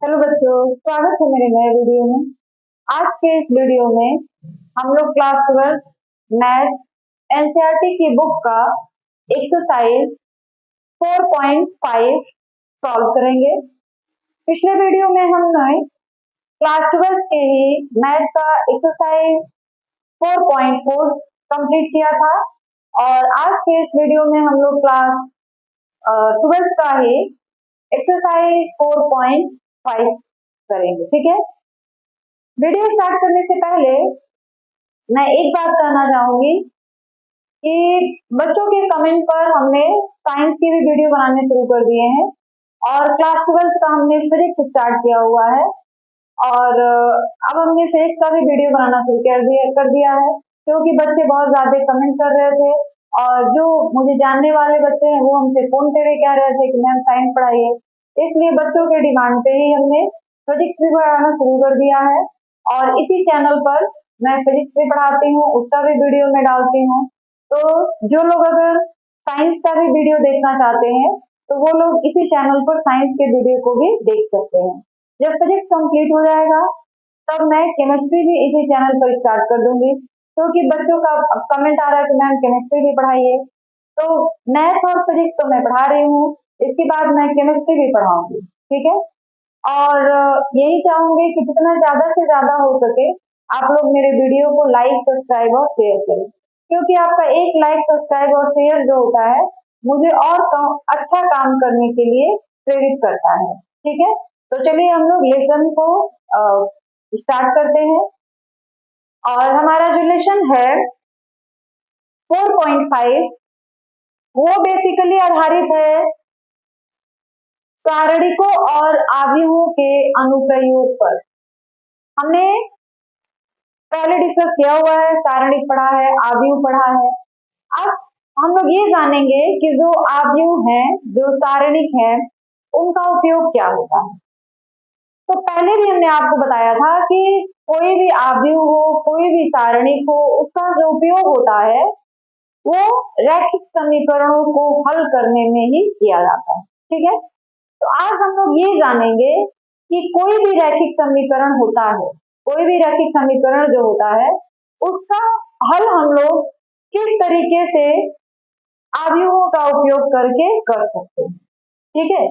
Hello बच्चों, स्वागत है मेरे नए वीडियो में। आज के इस वीडियो में हम लोग क्लास 12 मैथ एनसीईआरटी की बुक का एक्सरसाइज 4.5 सॉल्व करेंगे। पिछले वीडियो में हमने क्लास 12 के ही मैथ का एक्सरसाइज 4.4 कंप्लीट किया था और आज के इस वीडियो में हम लोग क्लास 12 का ही एक्सरसाइज 4.5 करेंगे। ठीक है, वीडियो स्टार्ट करने से पहले मैं एक बात कहना चाहूंगी कि बच्चों के कमेंट पर हमने साइंस की भी वीडियो बनाने शुरू कर दिए हैं और क्लास 12 का हमने फिजिक्स स्टार्ट किया हुआ है और अब हमने फिजिक्स का भी वीडियो बनाना शुरू कर दिया है क्योंकि बच्चे बहुत ज्यादा कमेंट कर रहे थे और जो मुझे जानने वाले बच्चे हैं वो हमसे फोन करके कह रहे थे कि मैम साइंस पढ़ाइए, इसलिए बच्चों के डिमांड पे ही हमने फिजिक्स भी पढ़ाना शुरू कर दिया है और इसी चैनल पर मैं फिजिक्स भी पढ़ाती हूँ, उसका भी वीडियो मैं डालती हूँ। तो जो लोग अगर साइंस का भी वीडियो देखना चाहते हैं तो वो लोग इसी चैनल पर साइंस के वीडियो को भी देख सकते हैं। जब फिजिक्स कंप्लीट हो जाएगा तब मैं केमिस्ट्री भी इसी चैनल पर स्टार्ट कर दूंगी क्योंकि बच्चों का अब कमेंट आ रहा है कि मैम केमिस्ट्री भी पढ़ाइए। तो मैथ और फिजिक्स तो मैं पढ़ा रही हूँ, इसके बाद मैं केमिस्ट्री भी पढ़ाऊंगी। ठीक है, और यही चाहूंगी कि जितना ज्यादा से ज्यादा हो सके आप लोग मेरे वीडियो को लाइक, सब्सक्राइब और शेयर करें क्योंकि आपका एक लाइक, सब्सक्राइब और शेयर जो होता है मुझे और अच्छा काम करने के लिए प्रेरित करता है। ठीक है, तो चलिए हम लोग लेसन को स्टार्ट करते हैं और हमारा जो लेसन है 4.5 वो बेसिकली आधारित है सारणिकों और आव्यूहों के अनुप्रयोग पर। हमने पहले डिस्कस किया हुआ है, सारणिक पढ़ा है, आव्यूह पढ़ा है। अब हम लोग ये जानेंगे कि जो आव्यूह हैं, जो सारणिक हैं, उनका उपयोग क्या होता है। तो पहले भी हमने आपको बताया था कि कोई भी आव्यूह हो, कोई भी सारणिक हो, उसका जो उपयोग होता है वो रैखिक समीकरणों को हल करने में ही किया जाता है। ठीक है, तो आज हम लोग ये जानेंगे कि कोई भी रैखिक समीकरण होता है, कोई भी रैखिक समीकरण जो होता है उसका हल हम लोग किस तरीके से आव्यूहों का उपयोग करके कर सकते हैं। ठीक है,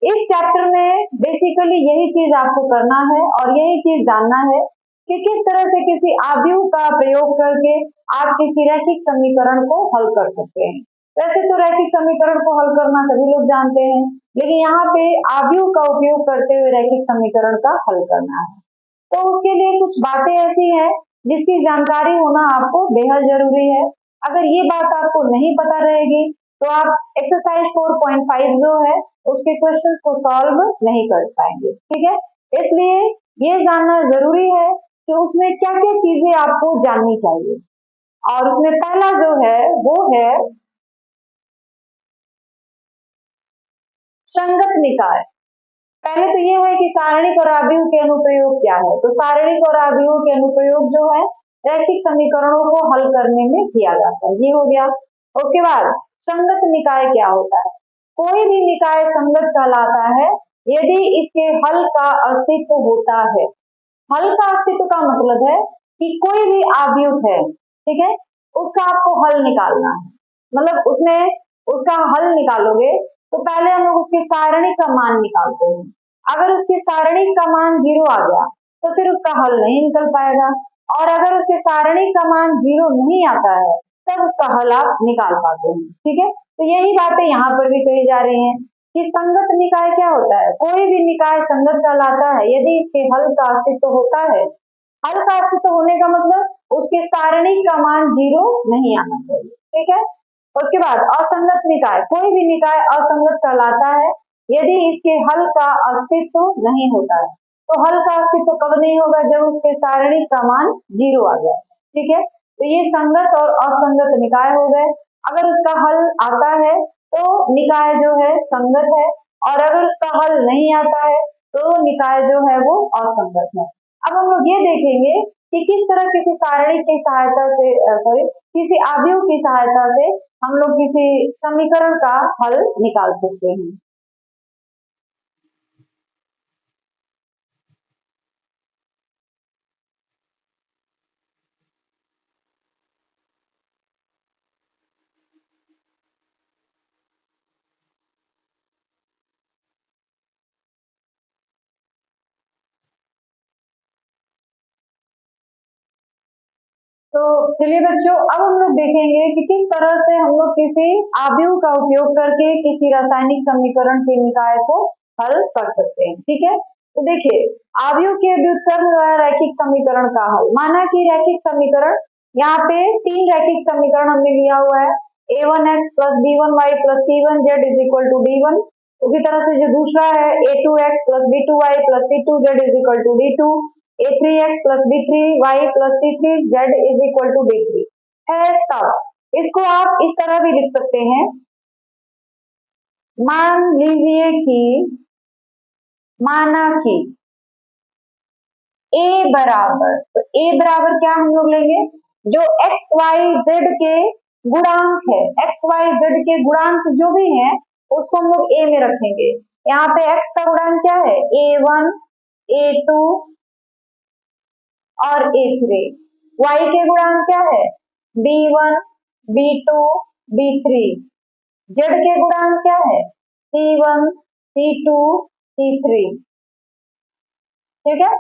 इस चैप्टर में बेसिकली यही चीज आपको करना है और यही चीज जानना है कि किस तरह से किसी आव्यूह का प्रयोग करके आप किसी रैखिक समीकरण को हल कर सकते हैं। वैसे तो रैखिक समीकरण को हल करना सभी लोग जानते हैं, लेकिन यहाँ पे आव्यूह का उपयोग करते हुए रैखिक समीकरण का हल करना है। तो उसके लिए कुछ बातें ऐसी हैं जिसकी जानकारी होना आपको बेहद जरूरी है। अगर ये बात आपको नहीं पता रहेगी तो आप एक्सरसाइज 4.5 जो है उसके क्वेश्चन को सॉल्व नहीं कर पाएंगे। ठीक है, इसलिए ये जानना जरूरी है कि उसमें क्या क्या चीजें आपको जाननी चाहिए और उसमें पहला जो है वो है संगत निकाय। पहले तो ये है कि सारणिक और आव्यूह के अनुप्रयोग क्या है। तो सारणिक और आव्यूह के अनुप्रयोग जो है रैखिक समीकरणों को हल करने में किया जाता है, ये हो गया। उसके बाद संगत निकाय क्या होता है। कोई भी निकाय संगत कहलाता है यदि इसके हल का अस्तित्व होता है। हल का अस्तित्व का मतलब है कि कोई भी आव्यूह है, ठीक है, उसका आपको हल निकालना है। मतलब उसमें उसका हल निकालोगे तो पहले हम लोग उसके सारणिक का मान निकालते हैं। अगर उसके सारणिक का मान 0 आ गया तो फिर उसका हल नहीं निकल पाएगा और अगर उसके सारणिक का मान 0 नहीं आता है तब उसका हल आप निकाल पाते हैं। ठीक है, तो यही बातें यहाँ पर भी कही जा रही हैं कि संगत निकाय क्या होता है। कोई भी निकाय संगत कहलाता है यदि इसके हल का अस्तित्व होता है। हल का अस्तित्व होने का मतलब उसके सारणिक का मान 0 नहीं आना चाहिए। ठीक है, उसके बाद असंगत निकाय। कोई भी निकाय असंगत कहलाता है यदि इसके हल का अस्तित्व नहीं होता है। तो हल का अस्तित्व कब नहीं होगा, जब उसके सारणिक का मान 0 आ जाए। ठीक है, तो ये संगत और असंगत निकाय हो गए। अगर उसका हल आता है तो निकाय जो है संगत है और अगर उसका हल नहीं आता है तो निकाय जो है वो असंगत है। अब हम लोग ये देखेंगे कि किस तरह किसी सारणी की सहायता से किसी आव्यूह की सहायता से हम लोग किसी समीकरण का हल निकाल सकते हैं। तो चलिए बच्चों, अब हम लोग देखेंगे कि किस तरह से हम लोग किसी आव्यूह का उपयोग करके किसी रासायनिक समीकरण के निकाय को हल कर सकते हैं। ठीक है, तो देखिए, आव्यूह के व्युत्क्रम द्वारा रैखिक समीकरण का हल। माना कि रैखिक समीकरण, यहाँ पे 3 रैखिक समीकरण हमने लिया हुआ है, a1x plus b1y plus c1z is equal to d1। उसी तरह से जो दूसरा है a2x plus b2y plus c2z is equal to d2, a3x plus b3y plus c3z is equal to d3 है। तब इसको आप इस तरह भी लिख सकते हैं, मान लीजिए कि माना कि a बराबर, तो a बराबर क्या हम लोग लेंगे, जो x y z के गुणांक है, x y z के गुणांक जो भी हैं उसको हम लोग a में रखेंगे। यहाँ पे x का गुणांक क्या है, a1 a2 और a3, y के गुणांक क्या है, b1 b2 b3, z के गुणांक क्या है, c1 c2 c3। ठीक है,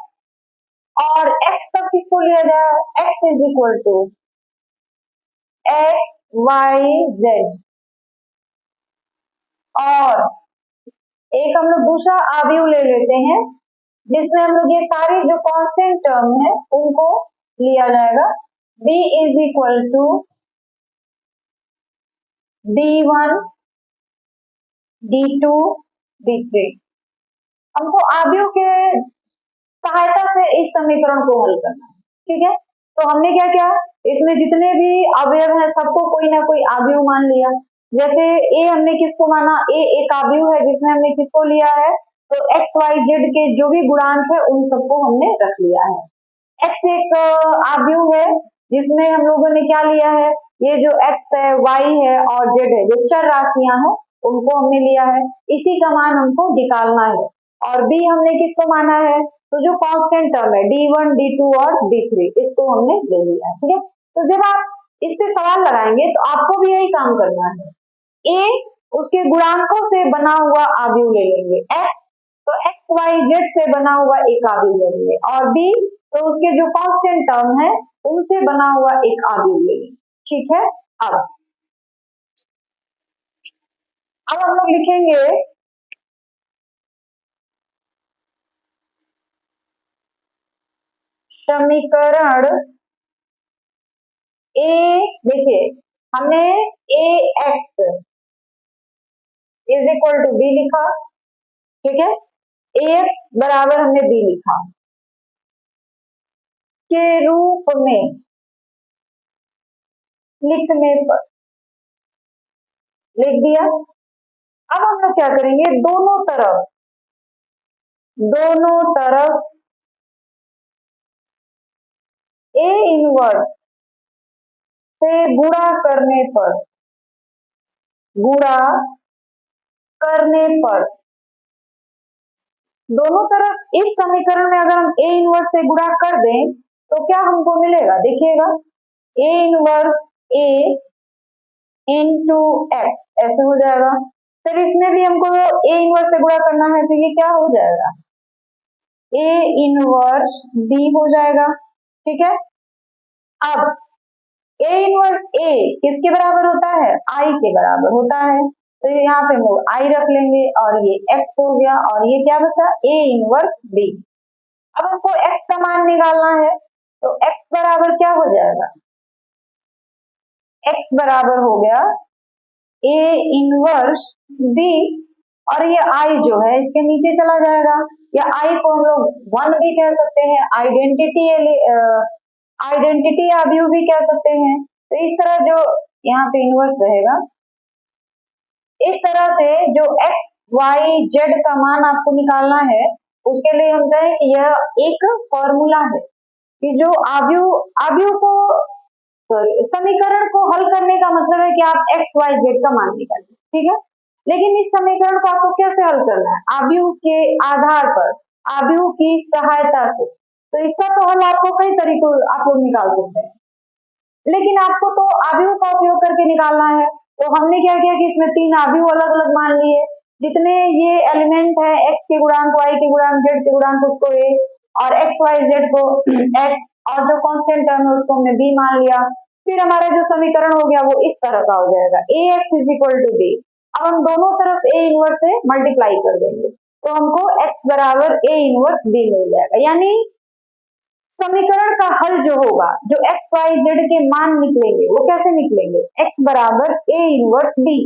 और x तक किसको लिया जाए, x is equal to x y z। और एक हम लोग दूसरा आव्यूह ले लेते हैं जिसमें हम लोग ये सारी जो कांस्टेंट टर्म है उनको लिया जाएगा, b is equal to d1 d2 d3। हमको आव्यूह के सहायता से इस समीकरण को हल करना है। ठीक है, तो हमने क्या किया, इसमें जितने भी अवयव हैं सबको कोई ना कोई आव्यूह मान लिया। जैसे ए हमने किसको माना, ए एक आव्यूह है जिसमें हमने किसको लिया है, तो एक्स वाई जेड के जो भी गुणांक है उन सबको हमने रख लिया है। एक्स एक आव्यूह है जिसमें हम लोगों ने क्या लिया है, ये जो एक्स है वाई है और जेड है जो चर राशियां हैं उनको हमने लिया है, इसी का मान हमको निकालना है। और बी हमने किसको माना है, तो जो कांस्टेंट टर्म है d1 d2 और d3 इसको हमने ले लिया। ठीक है, तो जब आप इस पे सवाल लगाएंगे तो आपको भी यही काम करना है, ए उसके गुणांकों से बना हुआ आव्यूह ले लेंगे, एक्स तो एक्स वाई जेड से बना हुआ एक आव्यूह ले लेंगे, और बी तो उसके जो कांस्टेंट टर्म है उनसे बना हुआ एक आव्यूह ले लेंगे। ठीक है, अब हम लोग लिखेंगे समीकरण ए। देखिए, हमने A X is equal to B लिखा। ठीक है, ए एक्स बराबर हमने बी लिखा के रूप में लिखने पर लिख दिया। अब हम लोग क्या करेंगे, दोनों तरफ ए इनवर्स से गुणा करने पर दोनों तरफ इस समीकरण में अगर हम ए इनवर्स से गुणा कर दें तो क्या हमको मिलेगा, देखिएगा, A inverse A into x ऐसे हो जाएगा। फिर इसमें भी हमको ए इनवर्स से गुणा करना है तो ये क्या हो जाएगा, ए इनवर्स बी हो जाएगा। ठीक है, अब ए इनवर्स ए किसके बराबर होता है, आई के बराबर होता है, तो यहाँ पे हम लोग आई रख लेंगे और ये एक्स हो गया और ये क्या बचा, ए इनवर्स बी। अब हमको एक्स का मान निकालना है तो एक्स बराबर क्या हो जाएगा, एक्स बराबर हो गया ए इनवर्स बी, और ये आई जो है इसके नीचे चला जाएगा, या आई को हम लोग वन भी कह सकते हैं, आइडेंटिटी आव्यूह भी कह सकते हैं। तो इस तरह जो यहाँ पे इनवर्स रहेगा, इस तरह से जो एक्स वाई जेड का मान आपको निकालना है उसके लिए हम कहें कि यह एक फॉर्मूला है कि जो आव्यूह को समीकरण को हल करने का मतलब है कि आप एक्स वाई जेड का मान निकालिए। ठीक है, लेकिन इस समीकरण को आपको कैसे हल करना है, आव्यूह के आधार पर, आव्यूह की सहायता से। तो इसका तो हल आपको कई तरीकों आप लोग निकाल सकते हैं, लेकिन आपको तो आव्यूह का उपयोग करके निकालना है। तो हमने क्या किया कि इसमें 3 आव्यूह अलग अलग मान लिए, जितने ये एलिमेंट है एक्स के गुणांक वाई के गुणांक जेड के गुणांक उसको ए, और एक्स वाई जेड को एक्स और जो कांस्टेंट टर्म है उसको हमने बी मान लिया। फिर हमारा जो समीकरण हो गया वो इस तरह का हो जाएगा, A X is equal to B. अब हम दोनों तरफ ए इनवर्स से मल्टीप्लाई कर देंगे तो हमको एक्स बराबर ए इनवर्स बी मिल जाएगा। यानी समीकरण का हल जो होगा, जो एक्स वाई जेड के मान निकलेंगे वो कैसे निकलेंगे, एक्स बराबर ए इनवर्स बी।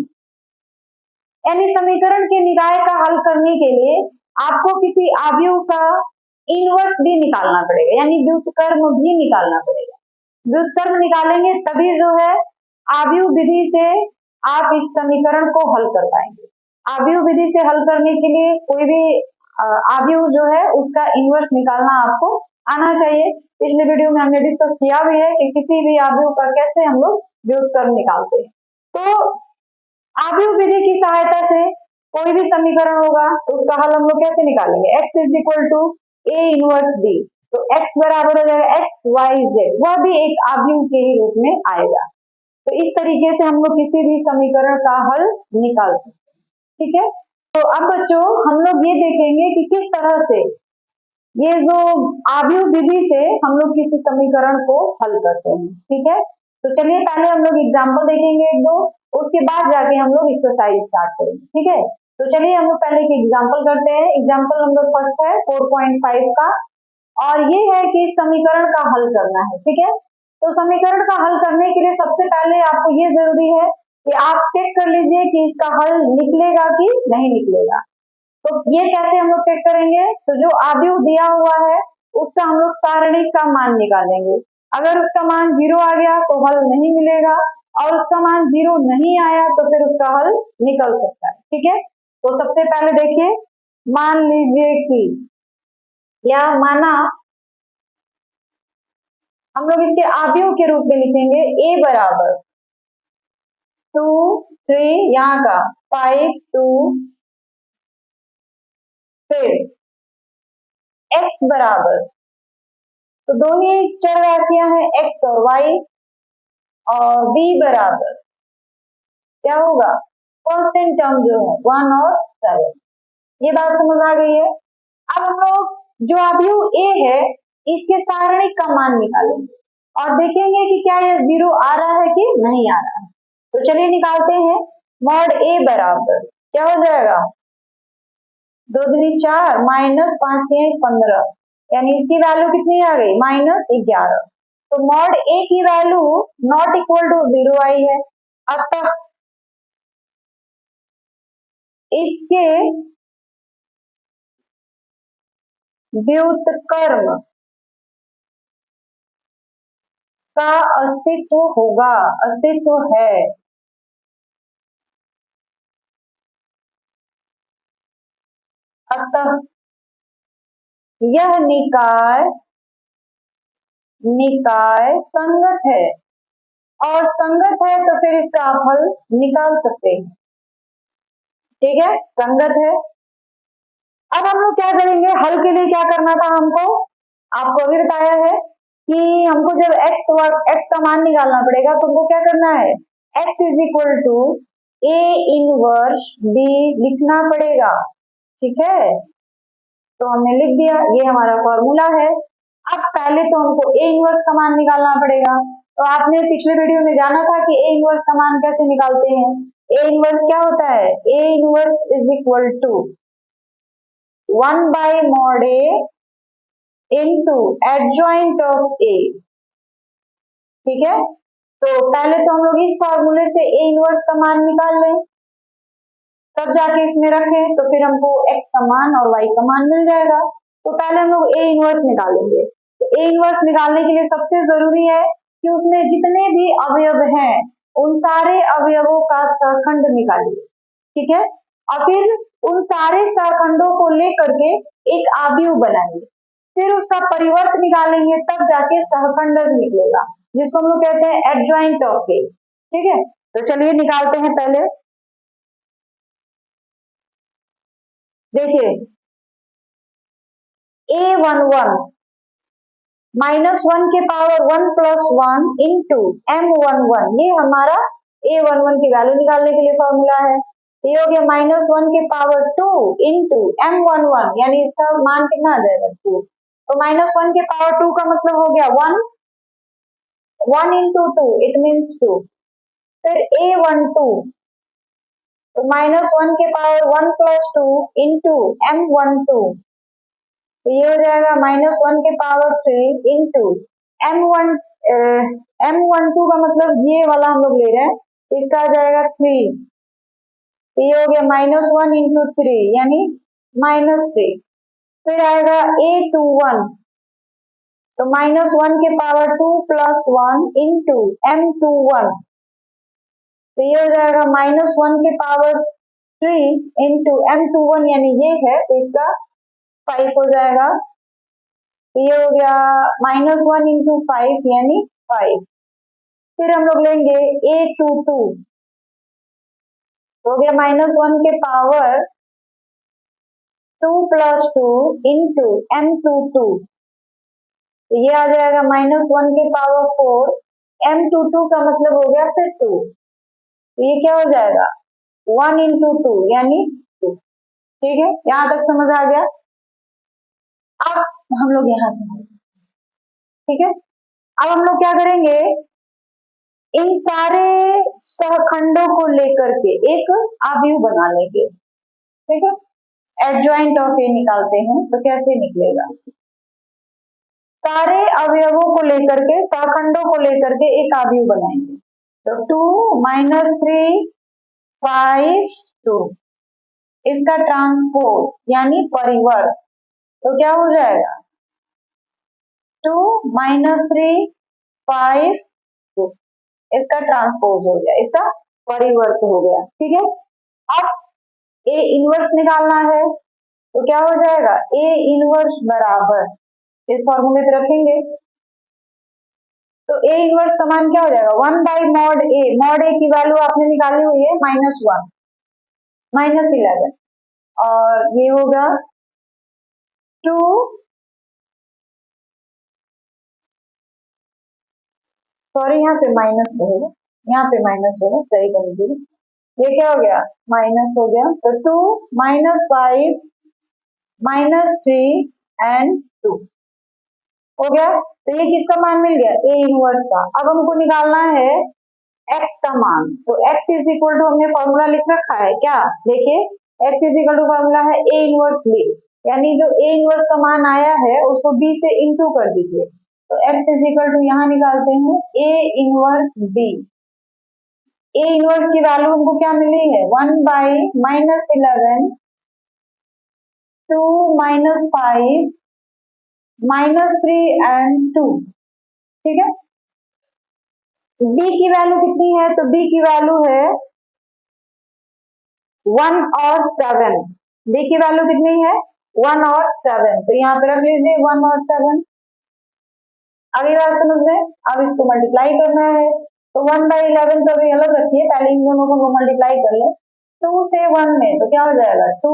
यानी समीकरण के निकाय का हल करने के लिए आपको किसी अवयव का इनवर्स भी निकालना पड़ेगा, यानी व्युत्क्रम भी निकालना पड़ेगा। व्युत्क्रम निकालेंगे तभी जो है अवयव विधि से आप इस समीकरण को हल कर पाएंगे। अवयव विधि से हल करने के लिए कोई भी अवयव जो है उसका इनवर्स निकालना आपको आना चाहिए। पिछले वीडियो में हमने डिस्कस किया भी है कि किसी भी अवयव का कैसे हम लोग व्युत्क्रम निकालते हैं। तो अवयव विधि की सहायता से कोई भी समीकरण होगा तो उसका हल हम लोग कैसे निकालेंगे, x is equal to A inverse B. तो एक्स बराबर हो जाएगा एक्स वाई जेड, वह भी एक अवयव के ही रूप में आएगा। तो इस तरीके से हम लोग किसी भी समीकरण का हल निकाल सकते हैं। ठीक है, तो अब बच्चों हम लोग ये देखेंगे कि किस तरह से ये जो अवयव विधि से हम लोग किसी समीकरण को हल करते हैं। ठीक है, तो चलिए पहले हम लोग एग्जाम्पल देखेंगे एक दो, उसके बाद जाके हम लोग एक्सरसाइज स्टार्ट करेंगे। ठीक है, तो चलिए हम लोग पहले एक एग्जाम्पल करते हैं। एग्जाम्पल नंबर फर्स्ट है 4.5 का, और ये है कि इस समीकरण का हल करना है। ठीक है, तो समीकरण का हल करने के लिए सबसे पहले आपको ये जरूरी है कि आप चेक कर लीजिए कि इसका हल निकलेगा कि नहीं निकलेगा। तो ये कैसे हम लोग चेक करेंगे, तो जो अवयव दिया हुआ है उसका हम लोग सारणिक का मान निकालेंगे। अगर उसका मान 0 आ गया तो हल नहीं मिलेगा, और उसका मान 0 नहीं आया तो फिर उसका हल निकल सकता है। ठीक है, तो सबसे पहले देखिए, मान लीजिए कि या माना हम लोग इसके अवयव के रूप में लिखेंगे a बराबर 2 3, यहाँ का 5 2, फिर x बराबर, तो दोनों ही चर राशियां हैं x और y, और b बराबर क्या होगा, कांस्टेंट टर्म जो है 1 और 7। ये बात समझ आ गई है। अब हम लोग जो अवयव a है इसके सारणिक का मान निकालेंगे और देखेंगे कि क्या यह 0 आ रहा है कि नहीं आ रहा है। तो चलिए निकालते हैं। मॉड a बराबर क्या हो जाएगा, 2 दूनी 4 माइनस 5 3 15, यानी इसकी वैल्यू कितनी आ गई, -11। तो मॉड a की वैल्यू नॉट इक्वल टू 0 आई है, अतः इसके व्युत्क्रम का अस्तित्व होगा, अस्तित्व है। अतः यह निकाय संगत है, और संगत है तो फिर इसका आप हल निकाल सकते हैं। ठीक है, संगत है। अब हम लोग क्या करेंगे, हल के लिए क्या करना था हमको, आपको अभी बताया है कि हमको जब x का मान निकालना पड़ेगा तो हमको क्या करना है, x is equal to A inverse B लिखना पड़ेगा। ठीक है, तो हमने लिख दिया, ये हमारा फॉर्मूला है। अब पहले तो हमको ए इनवर्स का मान निकालना पड़ेगा। तो आपने पिछले वीडियो में जाना था कि ए इनवर्स का मान कैसे निकालते हैं। ए इनवर्स क्या होता है, A inverse is equal to 1 by mod A into adjoint of A. ठीक है, तो पहले तो हम लोग इस फॉर्मूले से ए इनवर्स का मान निकाल लें, तब जाके इसमें रखें तो फिर हमको x का मान और y का मान मिल जाएगा। तो पहले हम लोग ए इनवर्स निकालेंगे। तो ए इनवर्स निकालने के लिए सबसे जरूरी है कि उसमें जितने भी अवयव हैं उन सारे अवयवों का सहखंड निकालिए। ठीक है, और फिर उन सारे सहखंडों को लेकर के एक अवयव बनाएंगे, फिर उसका परिवर्त निकालेंगे, तब जाके सहखंड निकलेगा, जिसको हम लोग कहते हैं एडजॉइंट ऑफ ए। ठीक है, तो चलिए निकालते हैं। पहले देखिए, a11 -1 के पावर 1 + 1 इंटू m11, ये हमारा a11 की वैल्यू निकालने के लिए फॉर्मूला है। ये हो गया -1 के पावर 2 इंटू m11, यानी इसका मान कितना आ जाएगा 2। तो -1 के पावर 2 का मतलब हो गया 1, 1 into 2 इट मीन्स 2। फिर A12, तो -1 के पावर 1 plus 2 into M12, तो ये हो जाएगा -1 के पावर 3 into M1, M12 का मतलब ये वाला हम लोग ले रहे हैं, तो इसका आ जाएगा 3, तो ये हो गया -1 into 3 यानी -3। फिर आएगा A21, तो -1 के पावर 2 plus 1 into M21, तो ये हो जाएगा -1 के पावर 3 into M21 यानी ये है, तो इसका 5 हो जाएगा, तो ये हो गया -1 into 5 यानी 5। फिर हम लोग लेंगे A22, हो गया -1 के पावर 2 plus 2 into M22, तो ये आ जाएगा -1 के पावर 4, M22 का मतलब हो गया फिर 2, तो ये क्या हो जाएगा 1 into 2 यानी 2। ठीक है, यहाँ तक समझ आ गया। अब हम लोग यहाँ से, ठीक है, अब हम लोग क्या करेंगे, इन सारे सहखंडों को लेकर के एक आव्यूह बना लेंगे। ठीक है, एडजॉइंट ऑफ ए निकालते हैं, तो कैसे निकलेगा, सारे अवयवों को लेकर के, सहखंडों को लेकर के एक आव्यूह बनाएंगे। तो 2 - 3 5 2, इसका ट्रांसपोज यानी परिवर्त, तो क्या हो जाएगा 2 - 3 5 2, इसका ट्रांसपोज हो गया, इसका परिवर्त हो गया। ठीक है, अब ए इनवर्स निकालना है, तो क्या हो जाएगा ए इनवर्स बराबर, इस फॉर्मूले पे रखेंगे, तो ए इनवर्स का मान क्या हो जाएगा 1/mod ए, mod ए की वैल्यू आपने निकाली हुई है -1 -11, और ये होगा 2, सॉरी यहाँ पे माइनस रहेगा, यहाँ पे माइनस होगा, सही कर लीजिए, ये क्या हो गया माइनस हो गया, तो 2 - 5 - 3 and 2 हो गया। तो ये किसका मान मिल गया ए इनवर्स का। अब हमको निकालना है x का मान, तो x इज इक्वल टू, हमने फॉर्मूला लिख रखा है क्या, देखिए x is equal to formula है a इनवर्स b, यानी जो a इनवर्स का मान आया है उसको b से इंटू कर दीजिए, तो x इज इक्वल टू यहाँ निकालते हैं a inverse b। a inverse की वैल्यू हमको क्या मिली है 1/-11 2 - 5 -3 and 2। ठीक है, b की वैल्यू कितनी है, तो b की वैल्यू है 1 और 7, b की वैल्यू कितनी है 1 और 7, तो यहाँ पे रख लीजिए 1 और 7। अगली बात समझ में, अब इसको मल्टीप्लाई करना है, तो 1/11 तो अभी अलग रखिए, पहले इन दोनों को मल्टीप्लाई कर ले, 2 से 1 में तो क्या हो जाएगा 2,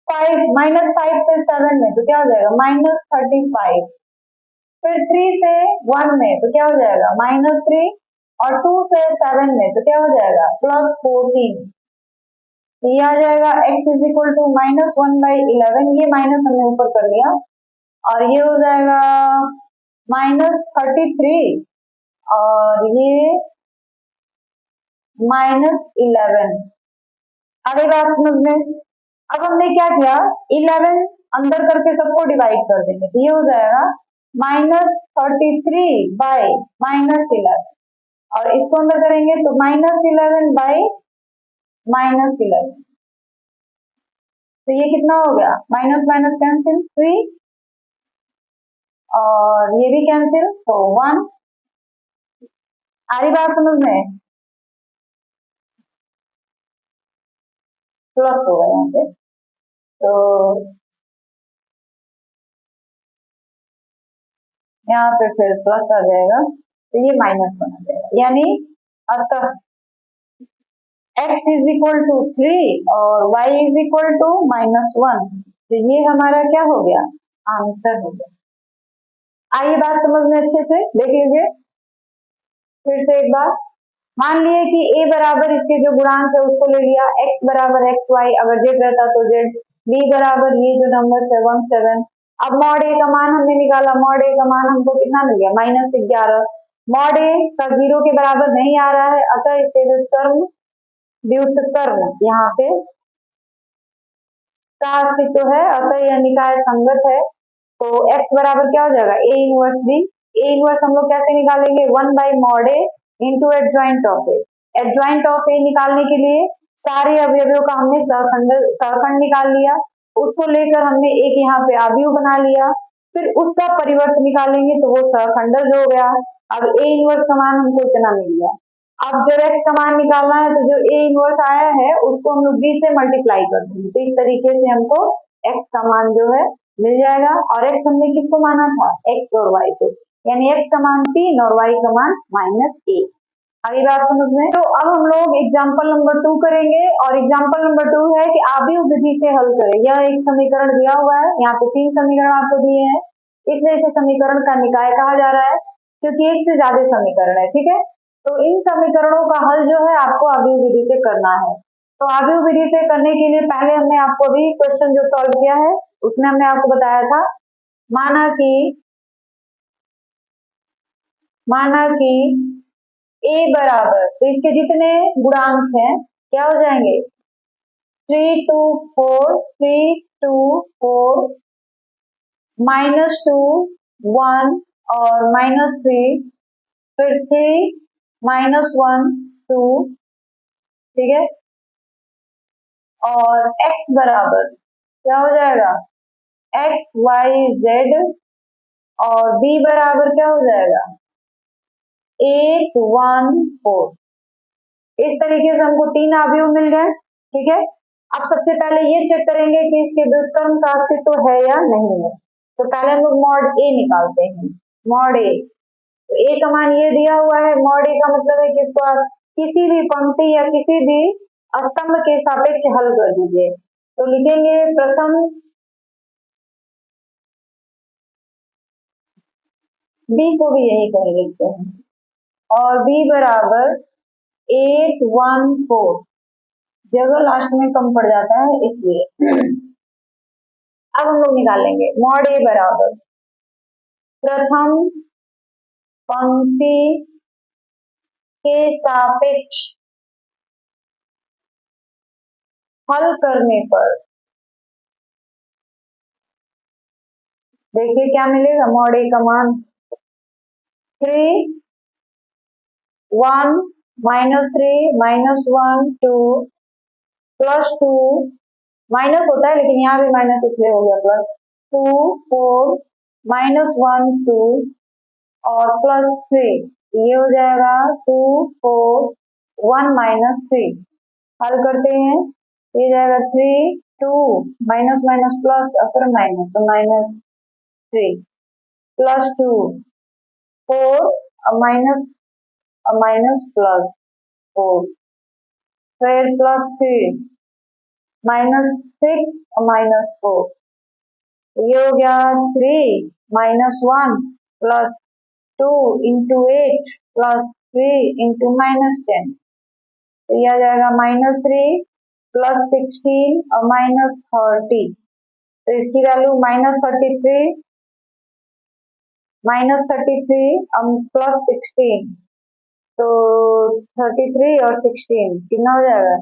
5 -5 से 7 में तो क्या हो जाएगा -35, फिर 3 से 1 में तो क्या हो जाएगा -3, और 2 से 7 में तो क्या हो जाएगा +14, ये आ जाएगा x इज इक्वल टू -1/11, ये माइनस हमने ऊपर कर लिया, और ये हो जाएगा -33, और ये -11। आगे बात समझ में, अब हमने क्या किया 11 अंदर करके सबको डिवाइड कर देंगे, तो ये हो जाएगा -33/-11, और इसको अंदर करेंगे तो -11/-11, तो ये कितना हो गया माइनस माइनस कैंसिल 3, और ये भी कैंसिल, तो 1। आ रही बात समझ में, प्लस होगा यहाँ पे, तो यहाँ पे फिर प्लस आ जाएगा, तो ये -1 आ जाएगा, यानी अतः x इज इक्वल टू 3 और y इज इक्वल टू -1, तो ये हमारा क्या हो गया आंसर हो गया। आइए बात समझ में अच्छे से देख लीजिए फिर से एक बार, मान लिए कि a बराबर इसके जो गुणांक है उसको ले लिया, x बराबर xy, अगर z रहता तो z, b बराबर ये जो नंबर है 1 7, अब मॉड ए का मान हमने निकाला, मॉड ए का मान हमको कितना मिल गया, -11। मॉड ए का 0 के बराबर नहीं आ रहा है, अतः इसके व्युत्क्रम यहाँ पे का अस्तित्व है, अतः यह निकाय संगत है। तो x बराबर क्या हो जाएगा, a inverse b। a inverse हम लोग कैसे निकालेंगे, 1/mod a into adjoint of A. Adjoint of A निकालने के लिए सारे अवयवों का हमने सहखंड निकाल लिया, उसको लेकर हमने एक यहाँ पे अवयव बना लिया, फिर उसका परिवर्त निकालेंगे तो वो सहखंडज हो गया। अब a इनवर्स का मान हमको इतना मिल गया। अब जब x का मान निकालना है तो जो a इनवर्स आया है उसको हम लोग b से मल्टीप्लाई कर देंगे, तो इस तरीके से हमको x का मान जो है मिल जाएगा। और x हमने किसको माना था, x और y को, यानी x का मान 3 और y का मान -1। आगे बात समझ में। तो अब हम लोग एग्जाम्पल नंबर 2 करेंगे, और एग्जाम्पल नंबर 2 है कि आव्यूह विधि से हल करें। यह एक समीकरण दिया हुआ है, यहाँ पे 3 समीकरण आपको दिए हैं, इसलिए इसे समीकरण का निकाय कहा जा रहा है, क्योंकि एक से ज्यादा समीकरण है, ठीक है। तो इन समीकरणों का हल जो है आपको आव्यूह विधि से करना है। तो आव्यूह विधि से करने के लिए पहले हमने आपको अभी क्वेश्चन जो सॉल्व किया है उसमें हमने आपको बताया था, माना कि a बराबर, तो इसके जितने गुणांक हैं क्या हो जाएंगे, 3 2 4, 3 2 4, -2 1 और -3, फिर 3 -1 2, ठीक है। और x बराबर क्या हो जाएगा, x y z, और b बराबर क्या हो जाएगा, 8 1 4। इस तरीके से हमको 3 अवयव मिल गए, ठीक है। अब सबसे पहले ये चेक करेंगे कि इसके व्युत्क्रम का अस्तित्व है या नहीं है। तो पहले हम लोग मॉड ए निकालते हैं, मॉड ए। तो ए का मान ये दिया हुआ है, मॉड ए का मतलब है कि इसको आप किसी भी पंक्ति या किसी भी स्तंभ के सापेक्ष हल कर दीजिए। तो लिखेंगे प्रथम बी को भी यही कर लिखते हैं, और b बराबर 8 1 4, जगह लास्ट में कम पड़ जाता है इसलिए। अब हम लोग निकालेंगे मॉड ए बराबर प्रथम पंक्ति के सापेक्ष हल करने पर देखिए क्या मिलेगा, मॉड ए का मान 3 1 -3 -1 2 +2, माइनस होता है लेकिन यहाँ भी माइनस इसलिए हो गया प्लस, 2 4 -1 2 और +3, ये हो जाएगा 2 4 1 -3। हल करते हैं, ये जाएगा 3 2 माइनस माइनस प्लस और फिर माइनस, तो -3 +2 4 माइनस प्लस 4, फिर +3 -6 -4, ये हो गया 3 -1 +2 इंटू 8 +3 इंटू -10, तो यह आ जाएगा -3 +16 और -30, तो इसकी वैल्यू -33 +16, तो 33 और 16 कितना हो जाएगा,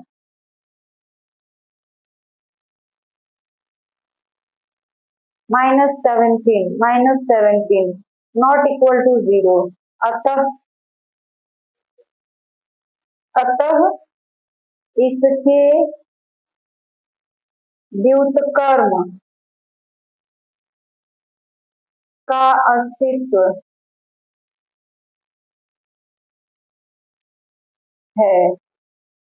-17 नॉट इक्वल टू 0। अतः इसके व्युत्क्रम का अस्तित्व है,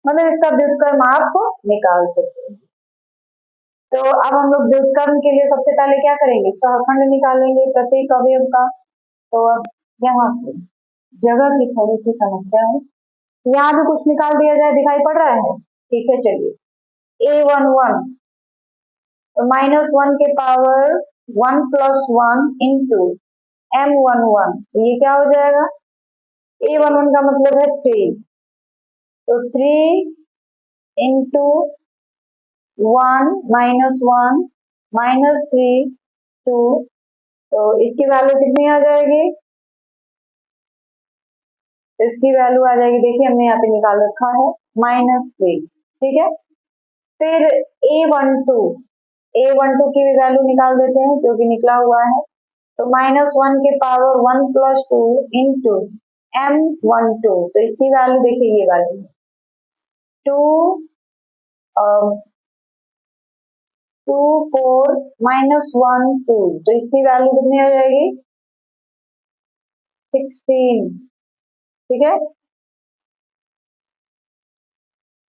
मतलब इसका व्युत्क्रम आप निकाल सकते हैं। तो अब हम लोग व्युत्क्रम के लिए सबसे पहले क्या करेंगे, सहखंड निकालेंगे प्रत्येक अवयव का। तो अब यहाँ से जगह की थोड़ी सी समस्या है, यहाँ भी कुछ निकाल दिया जाए, दिखाई पड़ रहा है, ठीक है। चलिए a11 तो -1 के पावर 1 + 1 इंटू m11, ये क्या हो जाएगा, a11 का मतलब है 3, तो 3 इंटू 1 -1 -3 टू, तो इसकी वैल्यू कितनी आ जाएगी? तो इसकी वैल्यू आ जाएगी, देखिए हमने यहाँ पे निकाल रखा है -3, ठीक है। फिर A12 की भी वैल्यू निकाल देते हैं क्योंकि निकला हुआ है। तो -1 के पावर 1 + 2 इंटू M12, तो इसकी वैल्यू देखिए ये वाली 2 2 4 -1 2, तो इसकी वैल्यू कितनी आ जाएगी? 16, ठीक है।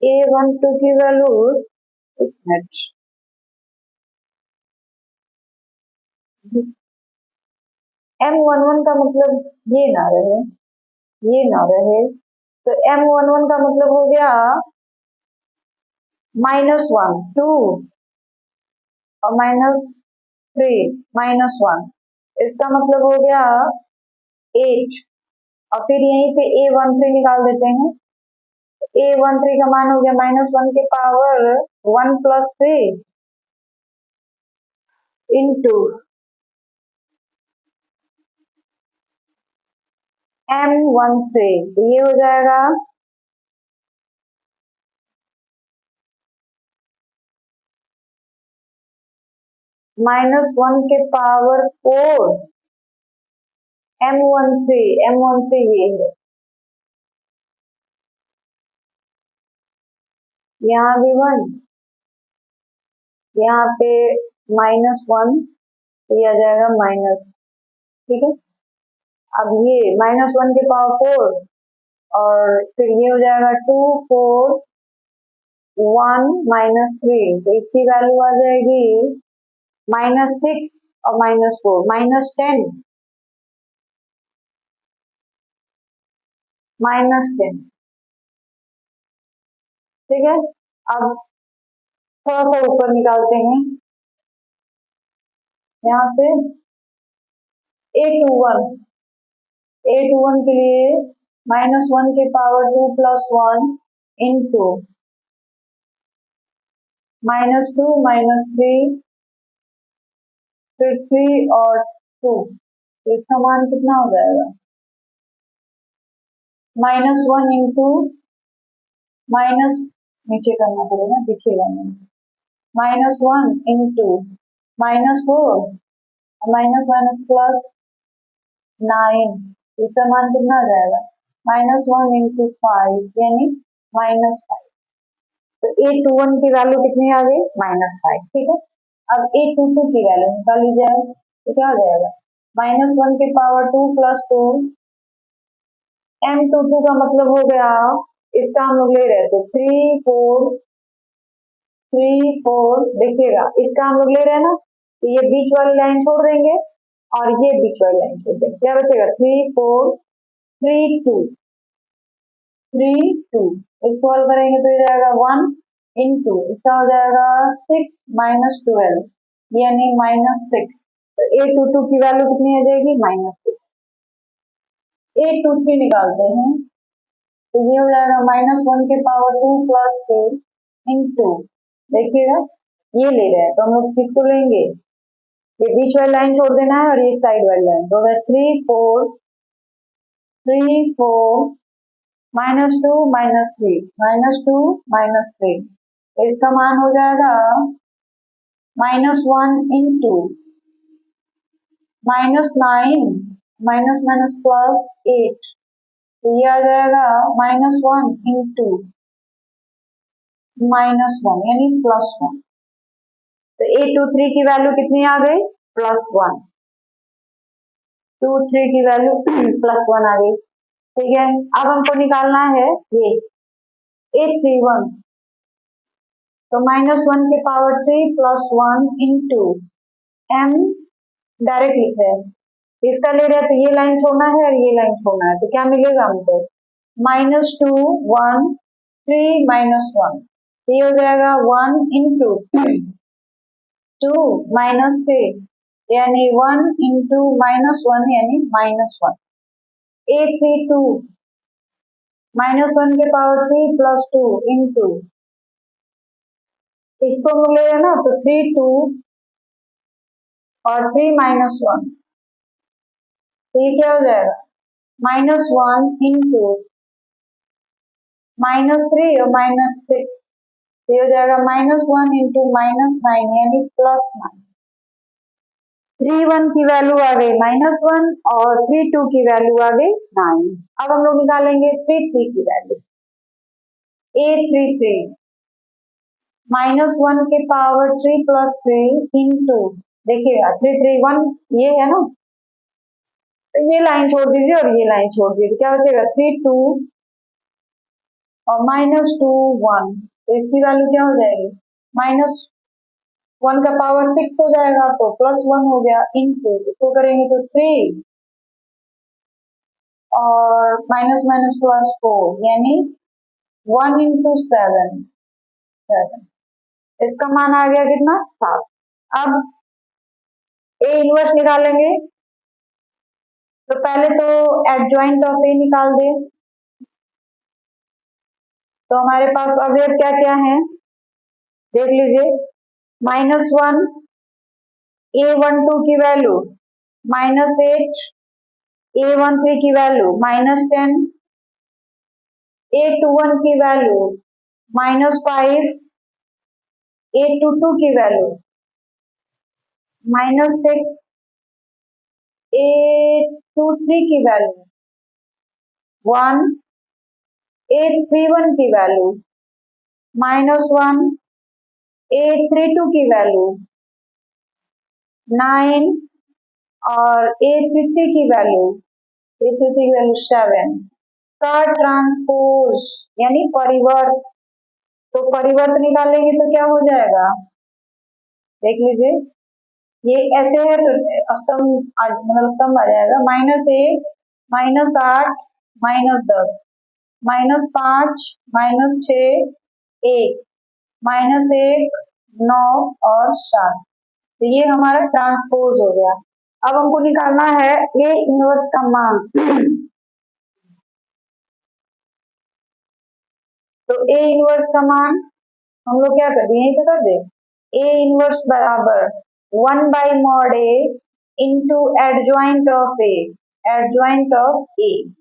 A12 की वैल्यू, एक मिनट, M11 का मतलब ये ना रहे, ये ना रहे, तो M11 का मतलब हो गया -1 2 और -3 -1, इसका मतलब हो गया 8, और फिर यहीं पे A13 निकाल देते हैं। A13 का मान हो गया -1 के पावर 1 + 3 इंटू M13, तो ये हो जाएगा -1 के पावर 4 M13 ये है, यहाँ भी 1, यहाँ पे -1, ये आ जाएगा माइनस, ठीक है। अब ये -1 के पावर 4 और फिर ये हो जाएगा 2 4 1 -3, तो इसकी वैल्यू आ जाएगी -6 और -4 -10, -10, ठीक है। अब थोड़ा सा ऊपर निकालते हैं, यहाँ पे A21 के लिए -1 के पावर 2 + 1 इंटू -2 -3 फिर 3 और 2, तो इसका मान कितना हो जाएगा? -1 इंटू माइनस, नीचे करना पड़ेगा, दिखेगा नहीं, -1 इंटू -4 माइनस माइनस +9, इसका मान कितना आ जाएगा? -1 इंटू 5 यानी -5, तो A21 की वैल्यू कितनी आ गई? -5, ठीक है। अब A22 की वैल्यू निकाली जाए तो क्या हो जाएगा? -1 के पावर 2 + 2, M22 का मतलब हो गया, इसका हम लोग ले रहे तो 3 4 3 4, देखिएगा इसका हम लोग ले रहे हैं ना, तो ये बीच वाली लाइन छोड़ देंगे और ये बीच वाली लाइन छोड़ देंगे, क्या बचेगा? 3 4 3 2 3 2, इसको हल करेंगे तो ये जाएगा 1 इंटू, इसका हो जाएगा 6 -12 यानी -6, तो A22 की वैल्यू कितनी आ जाएगी? -6। A23 निकालते हैं तो ये हो जाएगा -1 के पावर 2 + 2 इंटू, देखिएगा ये ले रहे हैं तो हम लोग किसको लेंगे? ये बीच वाली लाइन छोड़ देना है और ये साइड वाली लाइन, तो 3 4 3 4 -2 -3 -2 -3, तो इसका मान हो जाएगा -1 इंटू -9 -8, तो ये आ जाएगा -1 इंटू -1 यानी +1, तो A23 की वैल्यू कितनी आ गई? +1, 23 की वैल्यू +1 आ गई, ठीक है। अब हमको निकालना है ये A31, तो -1 के पावर 3 + 1 इंटू M, डायरेक्ट लिख रहे हैं, इसका ले रहे हैं तो ये लाइन छोड़ना है और ये लाइन छोड़ना है, तो क्या मिलेगा हमको? -2 1 3 -1, ये हो जाएगा 1 इंटू 2 -3 यानी 1 इंटू -1 यानी -1, A32 -1 के पावर 3 + 2 इंटू, इसको हम ले रहे हैं ना, तो 3 2 और 3 माइनस 1, तो ये क्या हो जाएगा, -1 इंटू -3 और -6, तो ये हो जाएगा -1 इंटू -9 यानी +9। 3 1 की वैल्यू आ गई -1 और 3 2 की वैल्यू आ गई 9। अब हम लोग निकालेंगे 3 3 की वैल्यू। 833 -1 के पावर 3 प्लस 3 इंटू, देखिएगा 331 ये है ना, तो ये लाइन छोड़ दीजिए और ये लाइन छोड़ दीजिए, क्या बचेगा 3 2 और -2 1, तो इसकी वैल्यू क्या हो जाएगी, -1 का पावर 6 हो जाएगा तो +1 हो गया इंटू, इसको करेंगे तो 3 और माइनस माइनस +4 यानी 1 इंटू 7, इसका मान आ गया कितना, 7। अब ए इनवर्स निकालेंगे, तो पहले तो एडजॉइंट ऑफ ए निकाल दे, तो हमारे पास अवयव क्या क्या है देख लीजिए, -1 A12 की वैल्यू -8, A13 की वैल्यू -10, A21 की वैल्यू -5, A22 की वैल्यू -6, A23 की वैल्यू 1, A31 की वैल्यू -1, A32 की वैल्यू 9 और A33 की वैल्यू 7 का ट्रांसपोज यानी परिवर्त, तो परिवर्त निकालेंगे तो क्या हो जाएगा, देख लीजिए ये ऐसे है तो स्तंभ मतलब स्तंभ आ जाएगा, -1 -8 -10 -5 -6 1 -1 9 और 7, तो ये हमारा ट्रांसपोज हो गया। अब हमको निकालना है ए इनवर्स का मान तो ए इनवर्स का मान हम लोग क्या कर दिए, यही तो कर दे, ए इनवर्स बराबर 1/mod A into adjoint of A, adjoint of A,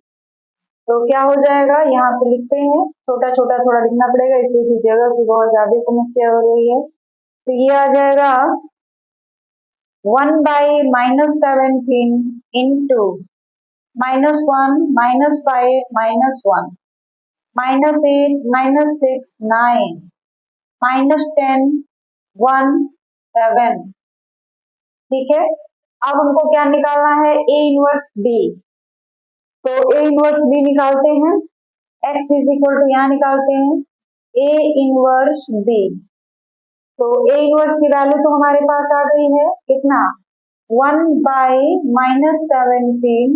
तो क्या हो जाएगा, यहाँ पे लिखते हैं, छोटा छोटा थोड़ा लिखना पड़ेगा इसलिए कि जगह की बहुत ज्यादा समस्या हो रही है, तो ये आ जाएगा 1/-17 इंटू -1 -5 -1 -8 -6 9 -10 1 7, ठीक है। अब हमको क्या निकालना है, ए इनवर्स बी, तो ए इनवर्स बी निकालते हैं, x इज इक्वल टू यहाँ निकालते हैं ए इनवर्स बी, तो ए इनवर्स की वैल्यू तो हमारे पास आ गई है कितना, 1/-17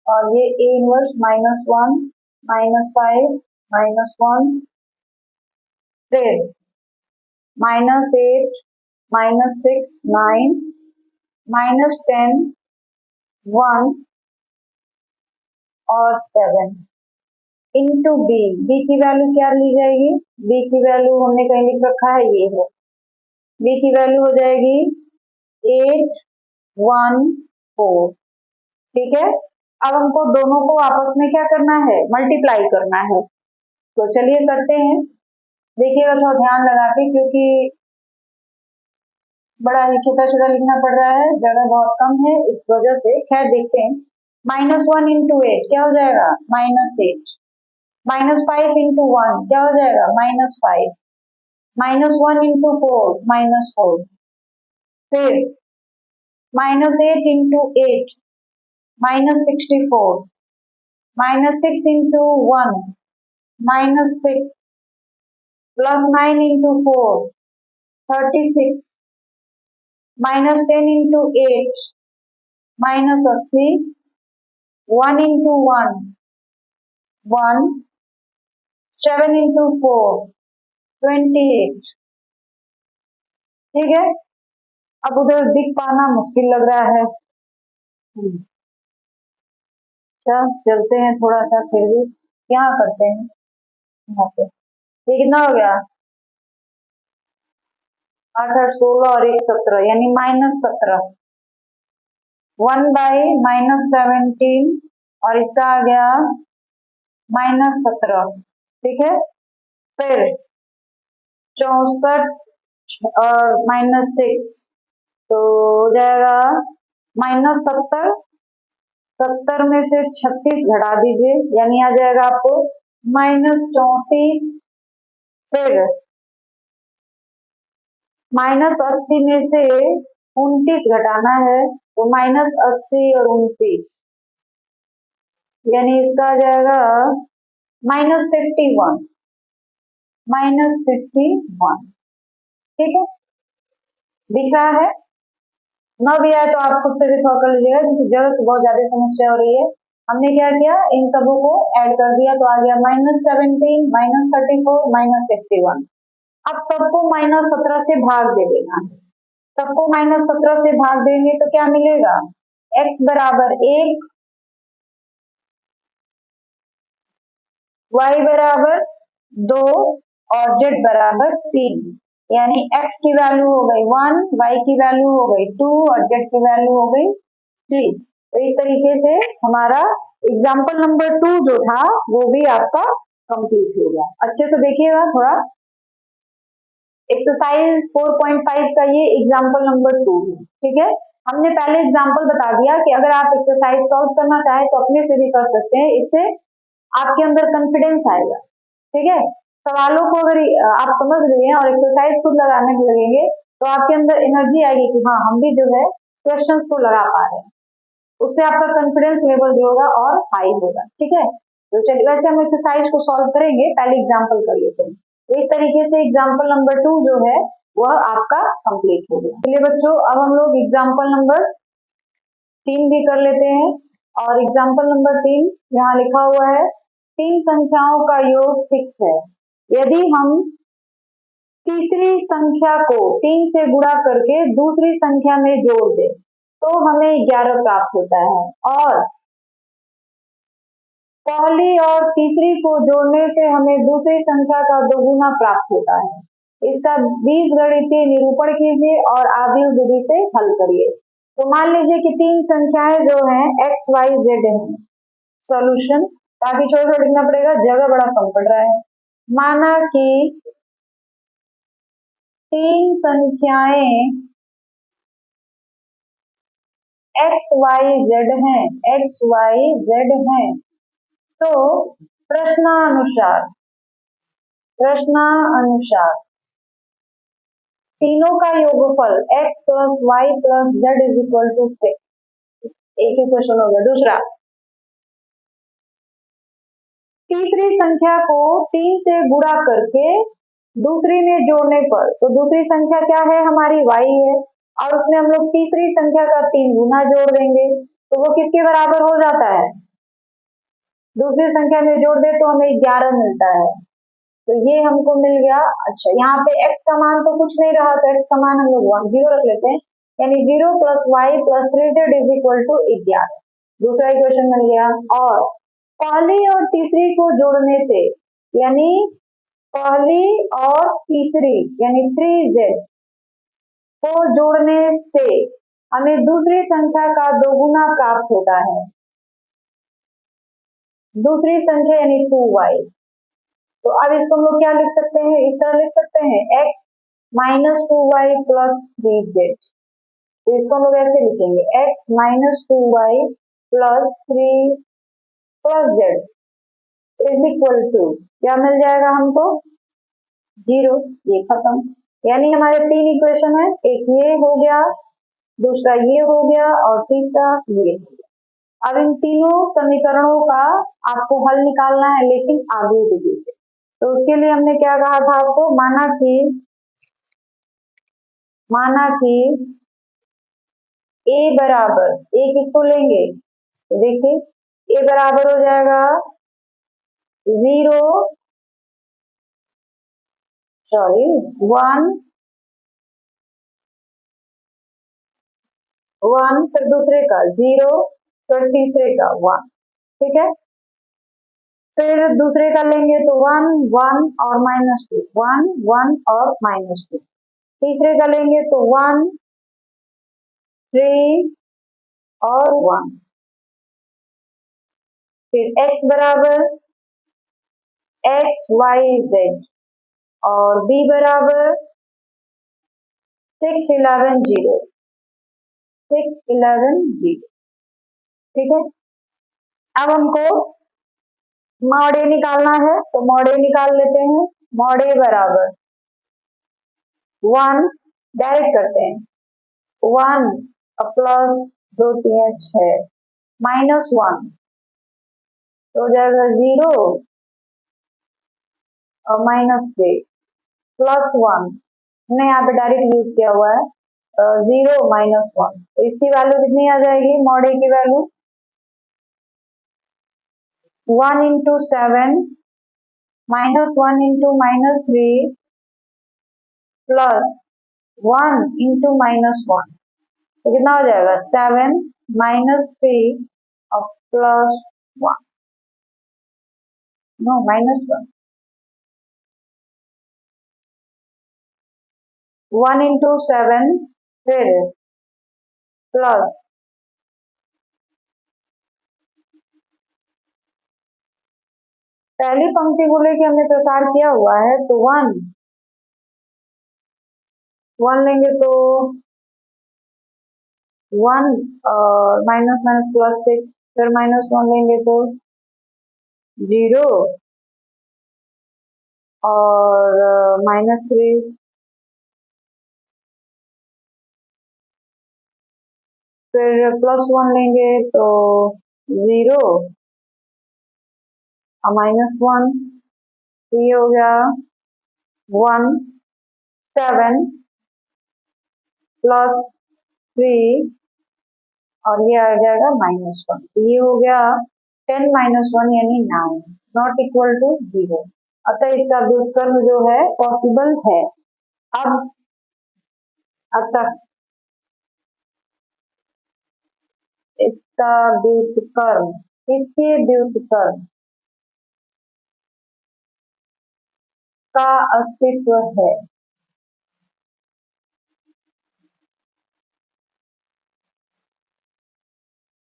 और ये ए इनवर्स -1 -5 -1 फिर -8 -6 9 -10 1 और 7 इंटू बी, बी की वैल्यू क्या ली जाएगी, बी की वैल्यू हमने कहीं लिख रखा है, ये है, बी की वैल्यू हो जाएगी 814, ठीक है। अब हमको दोनों को आपस में क्या करना है, मल्टीप्लाई करना है, तो चलिए करते हैं, देखिएगा थोड़ा ध्यान लगा के क्योंकि बड़ा ही छोटा छोटा लिखना पड़ रहा है, जगह बहुत कम है इस वजह से, खैर देखते हैं, -1 इंटू 8 क्या हो जाएगा, -8, -5 इंटू 1 क्या हो जाएगा, -5, -1 इंटू 4 -4, फिर -8 into 8 -64, -6 into 1 -6, +9 into 4 36, -10 into 8 -80, 1 into 1 1, 7 into 4 28, ठीक है। अब उधर दिख पाना मुश्किल लग रहा है, अच्छा चलते हैं थोड़ा सा, फिर भी यहाँ करते हैं, यहाँ पे ये कितना हो गया, 8 8 16 और 1 17 यानी -17, 1/-17 और इसका आ गया -17। ठीक है, फिर 64 और -6 तो हो जाएगा -70, 70 में से 36 घटा दीजिए यानी आ जाएगा आपको -34। फिर -80 में से 29 घटाना है तो -80 और 29 यानी इसका आ जाएगा -51, -51। ठीक है, दिख रहा है? न भी आए तो आप खुद से भी थोड़ा कर लीजिएगा क्योंकि जगह की बहुत ज्यादा समस्या हो रही है। हमने क्या किया, इन सबों को ऐड कर दिया तो आ गया -17, -34, -51। अब सबको -17 से भाग दे देना है। सबको -17 से भाग देंगे तो क्या मिलेगा, x बराबर 1, y बराबर 2 और z बराबर 3। यानी x की वैल्यू हो गई 1, y की वैल्यू हो गई 2 और z की वैल्यू हो गई 3। तो इस तरीके से हमारा एग्जाम्पल नंबर 2 जो था वो भी आपका कंप्लीट हो गया। अच्छे से देखिएगा थोड़ा। एक्सरसाइज 4.5 का ये एग्जाम्पल नंबर 2 है। ठीक है, हमने पहले एग्जाम्पल बता दिया कि अगर आप एक्सरसाइज सॉल्व करना चाहें तो अपने से भी कर सकते हैं, इससे आपके अंदर कॉन्फिडेंस आएगा। ठीक है, सवालों को अगर आप समझ रहे हैं और एक्सरसाइज खुद लगाने लगेंगे तो आपके अंदर एनर्जी आएगी कि हाँ हम भी जो है क्वेश्चंस को लगा पा रहे हैं, उससे आपका कॉन्फिडेंस लेवल जो होगा और हाई होगा। ठीक है, तो चलिए वैसे हम एक्सरसाइज को सॉल्व करेंगे, पहले एग्जाम्पल कर लेते हैं। तो इस तरीके से एग्जाम्पल नंबर 2 जो है वह आपका कंप्लीट हो गया। चलिए बच्चों, अब हम लोग एग्जाम्पल नंबर 3 भी कर लेते हैं। और एग्जाम्पल नंबर 3 यहाँ लिखा हुआ है, 3 संख्याओं का योग 6 है। यदि हम तीसरी संख्या को 3 से गुणा करके दूसरी संख्या में जोड़ दें तो हमें 11 प्राप्त होता है, और पहली और तीसरी को जोड़ने से हमें दूसरी संख्या का दोगुना प्राप्त होता है। इसका बीजगणितीय निरूपण कीजिए और आव्यूह विधि से हल करिए। तो मान लीजिए कि 3 संख्याएं जो हैं x, y, z हैं। सॉल्यूशन काफी छोटा छोटा लिखना पड़ेगा, जगह बड़ा कम पड़ रहा है। माना कि 3 संख्याएं x, y, z हैं, x, y, z हैं। तो प्रश्नानुसार तीनों का योगफल x plus y plus z is equal to 6। एक ही क्वेश्चन हो गया। दूसरा, तीसरी संख्या को 3 से गुणा करके दूसरी में जोड़ने पर, तो दूसरी संख्या क्या है हमारी y है, और उसमें हम लोग तीसरी संख्या का 3 गुना जोड़ देंगे तो वो किसके बराबर हो जाता है, दूसरी संख्या में जोड़ दे तो हमें 11 मिलता है। तो ये हमको मिल गया। अच्छा, यहाँ पे x का मान तो कुछ नहीं रहा तो x का मान हम लोग 0 रख लेते हैं, यानी 0 plus y plus 3z is equal to 11। दूसरा इक्वेशन मिल गया। और पहली और तीसरी को जोड़ने से, यानी पहली और तीसरी यानी 3z को जोड़ने से हमें दूसरी संख्या का दोगुना प्राप्त होता है। दूसरी संख्या यानी 2y। तो अब इसको हम लोग क्या लिख सकते हैं, इस तरह लिख सकते हैं x minus 2y plus 3z। तो इसको हम लोग ऐसे लिखेंगे x minus 2y plus 3 plus z is equal to क्या मिल जाएगा हमको, 0। ये खत्म। यानी हमारे 3 इक्वेशन है, एक ये हो गया, दूसरा ये हो गया और तीसरा ये हो गया। अब इन तीनों समीकरणों का आपको हल निकालना है, लेकिन आव्यूह विधि से। तो उसके लिए हमने क्या कहा था आपको, माना कि a बराबर, a किसको लेंगे, तो देखिए a बराबर हो जाएगा 1 फिर दूसरे का 0 फिर तीसरे का 1। ठीक है, फिर दूसरे का लेंगे तो 1 1 और -2, 1 1 और -2। तीसरे का लेंगे तो 1, 3 और 1। फिर x बराबर XYZ और b बराबर 6, 11, 0, 6, 11, 0। ठीक है, अब हमको मॉड ए निकालना है तो मॉड ए निकाल लेते हैं। मॉड ए बराबर 1, डायरेक्ट करते हैं, 1 प्लस 2 3 6 माइनस 1 तो हो जाएगा 0 और माइनस 3 प्लस 1, हमने यहाँ पे डायरेक्ट यूज किया हुआ है 0 माइनस 1, तो इसकी वैल्यू कितनी आ जाएगी? मॉड ए की value 1 into 7 minus 1 into minus 3 plus 1 into minus 1, तो कितना हो जाएगा? 7 माइनस 3 और प्लस 1, नो माइनस 1, 1 इंटू 7 फिर प्लस पहली पंक्ति को लेके हमने प्रसार किया हुआ है तो 1 लेंगे तो 1 माइनस माइनस प्लस 6, फिर माइनस 1 लेंगे तो 0 और माइनस 3, फिर प्लस 1 लेंगे तो 0 और माइनस 1, तो ये हो गया 1 7 प्लस 3 और ये आ जाएगा माइनस 1, तो ये हो गया 10 माइनस 1 यानी 9 नॉट इक्वल टू 0। अतः इसका व्युत्क्रम जो है पॉसिबल है। अब अतः इसका व्युत्क्रम, इसके व्युत्क्रम का अस्तित्व है।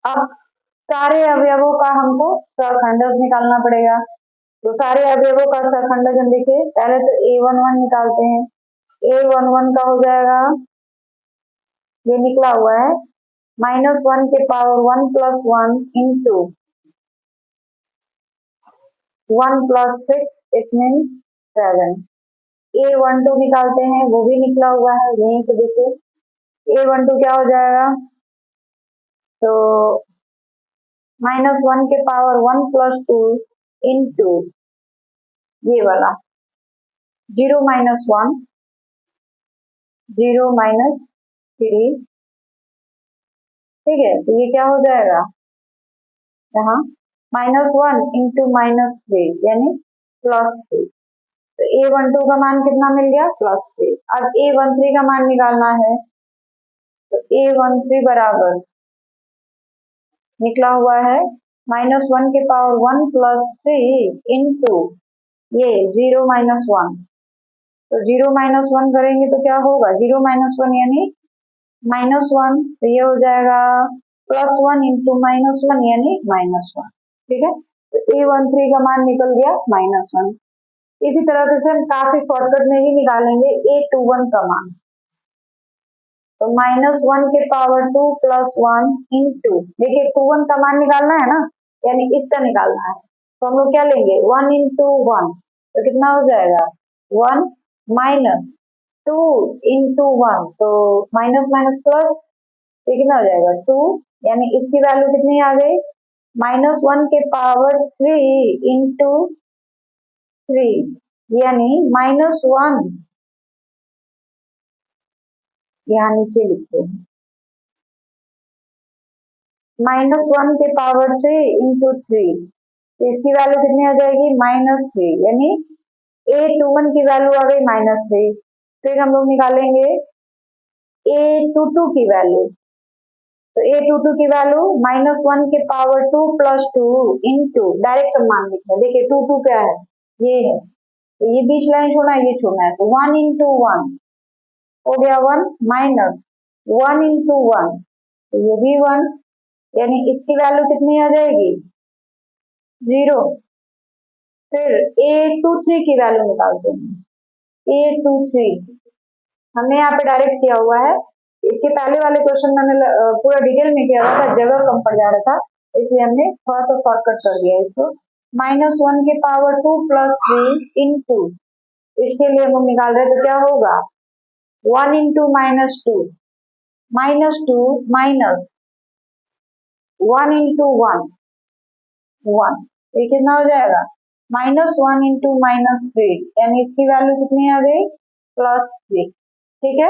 अब सारे अवयवों का हमको सखंडज निकालना पड़ेगा, तो सारे अवयवों का सखंडज हम देखिए, पहले तो A11 निकालते हैं। A11 का हो जाएगा, ये निकला हुआ है -1 के power 1 plus 1 into 1 plus 6 it means 7। A12 निकालते हैं, वो भी निकला हुआ है, यहीं से देखिए A12 क्या हो जाएगा, तो -1 के पावर 1 प्लस 2 इंटू ये वाला 0 माइनस 1, 0 माइनस 3, ठीक है, तो ये क्या हो जाएगा यहाँ -1 इंटू माइनस 3 यानी प्लस 3, तो A12 का मान कितना मिल गया? प्लस 3। अब A13 का मान निकालना है, तो A13 बराबर निकला हुआ है -1 के पावर 1 प्लस 3 इंटू ये 0 माइनस 1, तो 0 माइनस 1 करेंगे तो क्या होगा? 0 माइनस 1 यानी -1, तो ये हो जाएगा +1 इंटू -1 यानी -1, ठीक है, तो A13 का मान निकल गया -1। इसी तरह से हम काफी शॉर्टकट में ही निकालेंगे A21 का मान, तो -1 के पावर 2 प्लस 1 इंटू, देखिए 21 का मान निकालना है ना, यानी इसका निकालना है, तो हम लोग क्या लेंगे 1 इंटू 1, तो कितना हो जाएगा 1 माइनस 2 इंटू 1, तो माइनस माइनस प्लस, तो कितना हो जाएगा 2, यानी इसकी वैल्यू कितनी आ गई -1 के पावर 3 इंटू 3 यानी -1, यहाँ नीचे लिखते हैं -1 के पावर 3 इंटू 3, तो इसकी वैल्यू कितनी आ जाएगी -3, यानी A21 की वैल्यू आ गई -3। फिर हम लोग निकालेंगे A22 की वैल्यू, तो A22 की वैल्यू -1 के पावर 2 प्लस 2 इंटू, डायरेक्ट हम मान लिखते हैं, देखिए 22 क्या है, ये है, तो ये बीच लाइन छोड़ना है, ये छोड़ना है, तो 1 इंटू 1, हो गया 1 माइनस 1 इंटू 1, तो ये भी 1, यानी इसकी वैल्यू कितनी आ जाएगी 0। फिर A23 की वैल्यू निकालते हैं। A23 हमने यहाँ पे डायरेक्ट किया हुआ है, इसके पहले वाले क्वेश्चन में मैंने पूरा डिटेल में किया हुआ था, जगह कम पड़ जा रहा था, इसलिए हमने थोड़ा सा शॉर्टकट कर दिया इसको। -1 की पावर 2 प्लस 3 इंटू, इसके लिए हम निकाल रहे हैं तो क्या होगा 1 इंटू -2, -2 माइनस 1 इंटू 1, 1, ये कितना हो जाएगा -1 इंटू -3, यानी इसकी वैल्यू कितनी आ गई +3। ठीक है,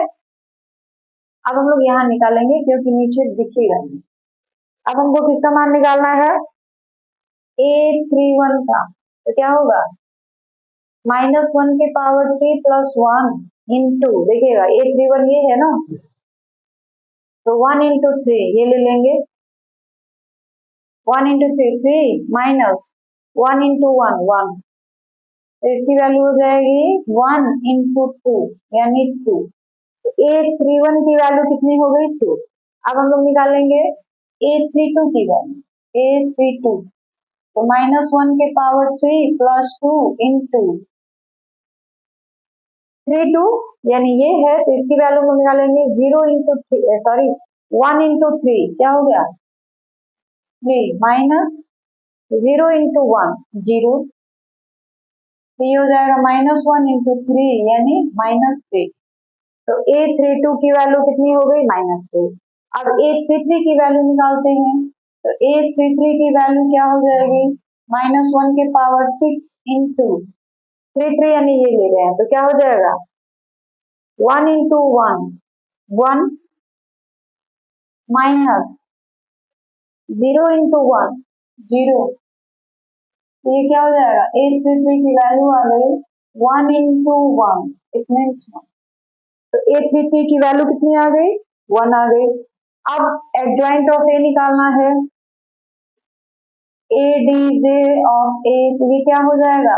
अब हम लोग यहाँ निकालेंगे क्योंकि नीचे दिखेगा नहीं। अब हमको किसका मान निकालना है A31 का, तो क्या होगा -1 के पावर 3 प्लस 1 इंटू, देखिएगा A31 ये है ना, तो 1 इंटू 3 ये ले लेंगे, 1 इंटू 3 3 माइनस 1 इंटू 1 1, तो इसकी वैल्यू हो जाएगी 1 इंटू 2 यानी 2। तो A31 की वैल्यू कितनी हो गई 2। अब हम लोग निकालेंगे A32 की वैल्यू, A32 तो -1 के पावर 3 प्लस 2 इंटू 32, यानी ये है, तो इसकी वैल्यू हम निकालेंगे 0 इंटू 1 इंटू 3, क्या हो गया 3 माइनस 0 इंटू 1 0, तो ये हो जाएगा -1 इंटू 3 यानी -3। तो A32 की वैल्यू कितनी हो गई -3। अब A33 की वैल्यू निकालते हैं, तो A33 की वैल्यू क्या हो जाएगी -1 के पावर 6 इंटू 33, यानी ये ले रहे हैं, तो क्या हो जाएगा 1 इंटू 1 1 माइनस 0 इंटू 1 0, तो ये क्या हो जाएगा A33 की वैल्यू आ गई 1 इंटू 1, इट मीन्स 1। तो A33 की वैल्यू कितनी आ गई 1 आ गई। अब एडजॉइंट ऑफ A निकालना है, ADJ ऑफ A, तो ये क्या हो जाएगा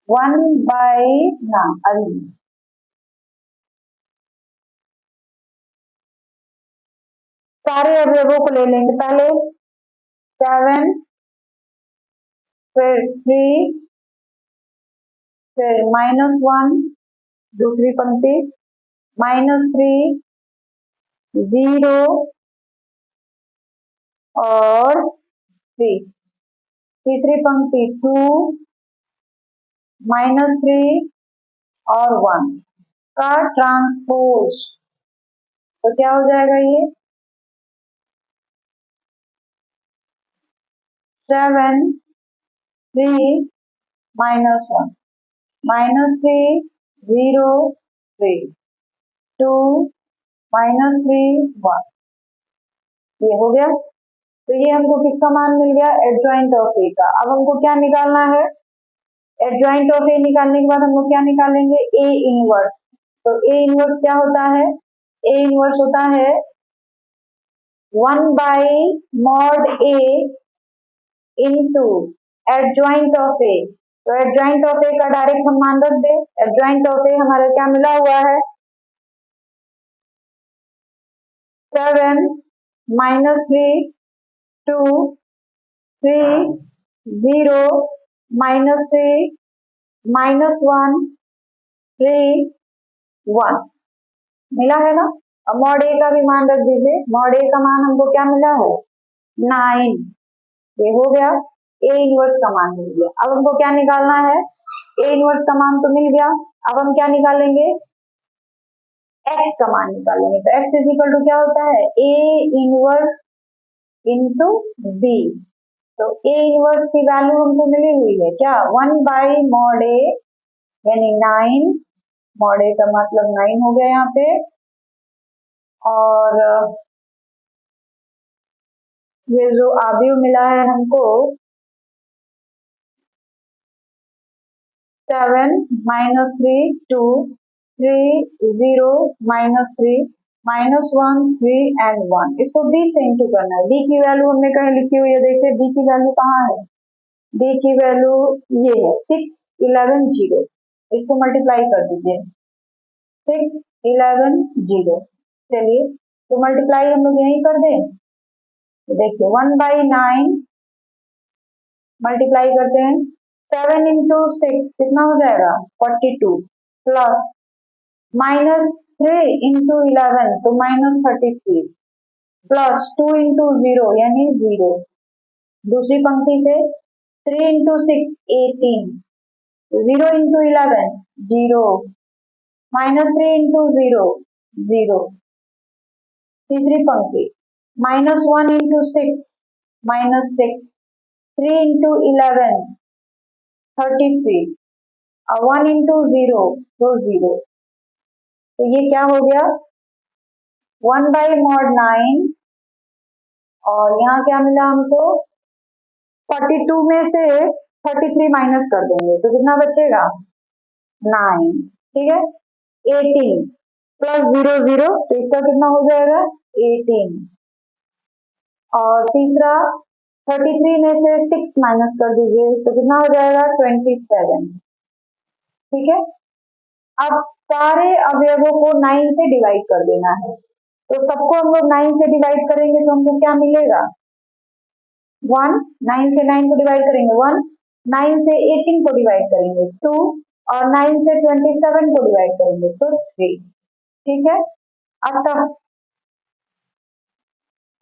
1 बाई ना अभी सारे अवयवों को ले लेंगे, पहले 7, फिर 3, फिर -1 दूसरी पंक्ति, -3 0 और 3, तीसरी पंक्ति 2 -3 और 1 का ट्रांसपोज, तो क्या हो जाएगा ये 7 3 -1 -3 0 3 2 -3 1, ये हो गया। तो ये हमको किसका मान मिल गया एडजॉइंट ऑफ ए का। अब हमको क्या निकालना है, एडजॉइंट ऑफ ए निकालने के बाद हम लोग क्या निकालेंगे ए इनवर्स। तो ए इनवर्स क्या होता है, ए इनवर्स होता है 1 by mod A into adjoint of A. तो एडजॉइंट ऑफ ए का डायरेक्ट हम मान रख दे, एडजॉइंट ऑफ ए हमारा क्या मिला हुआ है 7 -3 2 3 0 -3 -1 3 1 मिला है ना। अब मॉड ए का भी मान रख दीजिए, मॉड ए का मान हमको क्या मिला है 9, ये हो गया ए इनवर्स का मान मिल गया। अब हमको क्या निकालना है, ए इनवर्स का मान तो मिल गया, अब हम क्या निकालेंगे एक्स का मान निकालेंगे। तो एक्स इज इक्वल टू क्या होता है ए इनवर्स इंटू बी। तो ए इनवर्स की वैल्यू हमको मिली हुई है क्या 1 बाई मॉड ए यानी 9, मॉड ए का मतलब 9 हो गया यहाँ पे, और ये जो आदिव मिला है हमको 7 -3 2 3 0 -3 -1 3 एंड 1, इसको b से इंटू करना है। b की वैल्यू हमने कहीं लिखी हुई है, देखिए b की वैल्यू कहाँ है, b की वैल्यू ये है 6 11 0, इसको मल्टीप्लाई कर दीजिए 6, 11, 0। चलिए तो मल्टीप्लाई हम लोग यहीं कर दें। तो देखिए 1/9 मल्टीप्लाई करते हैं, 7 इंटू 6 कितना हो जाएगा 42, प्लस -3 इंटू 11 तो -33, प्लस 2 इंटू 0 यानी 0। दूसरी पंक्ति से 3 इंटू 6 18, 0 इंटू 11 0, -3 इंटू 0 0। तीसरी पंक्ति -1 इंटू 6 -6, 3 इंटू 11 33, 1 इंटू 0 तो 0। तो ये क्या हो गया 1/mod 9, और यहाँ क्या मिला हमको 42 में से 33 माइनस कर देंगे तो कितना बचेगा 9, ठीक है। 18 प्लस 0 0 तो इसका कितना हो जाएगा 18, और तीसरा 33 में से 6 माइनस कर दीजिए तो कितना हो जाएगा 27, ठीक है। अब सारे अवयवों को 9 से डिवाइड कर देना है, तो सबको हम लोग 9 से डिवाइड करेंगे तो हमको क्या मिलेगा 1, 9 से 9 को डिवाइड करेंगे 1, 9 से 18 को डिवाइड करेंगे 2, और 9 से 27 को डिवाइड करेंगे तो 3, ठीक है। अतः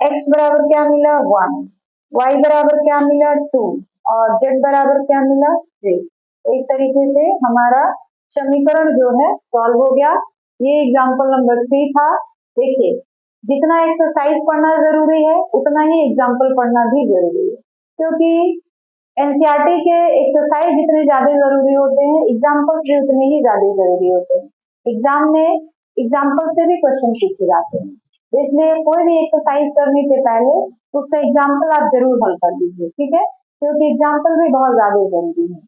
x बराबर क्या मिला 1, y बराबर क्या मिला 2, और z बराबर क्या मिला 3। तो इस तरीके से हमारा समीकरण जो है सॉल्व हो गया। ये एग्जाम्पल नंबर 3 था। देखिए जितना एक्सरसाइज पढ़ना जरूरी है उतना ही एग्जाम्पल पढ़ना भी जरूरी है, क्योंकि एनसीईआरटी के एक्सरसाइज जितने ज्यादा जरूरी होते हैं एग्जाम्पल भी उतने ही ज्यादा जरूरी होते हैं। एग्जाम में एग्जाम्पल से भी क्वेश्चन पूछे जाते हैं, तो इसलिए कोई भी एक्सरसाइज करने के पहले उसका एग्जाम्पल आप जरूर हल कर लीजिए, ठीक है, क्योंकि एग्जाम्पल भी बहुत ज्यादा जरूरी है।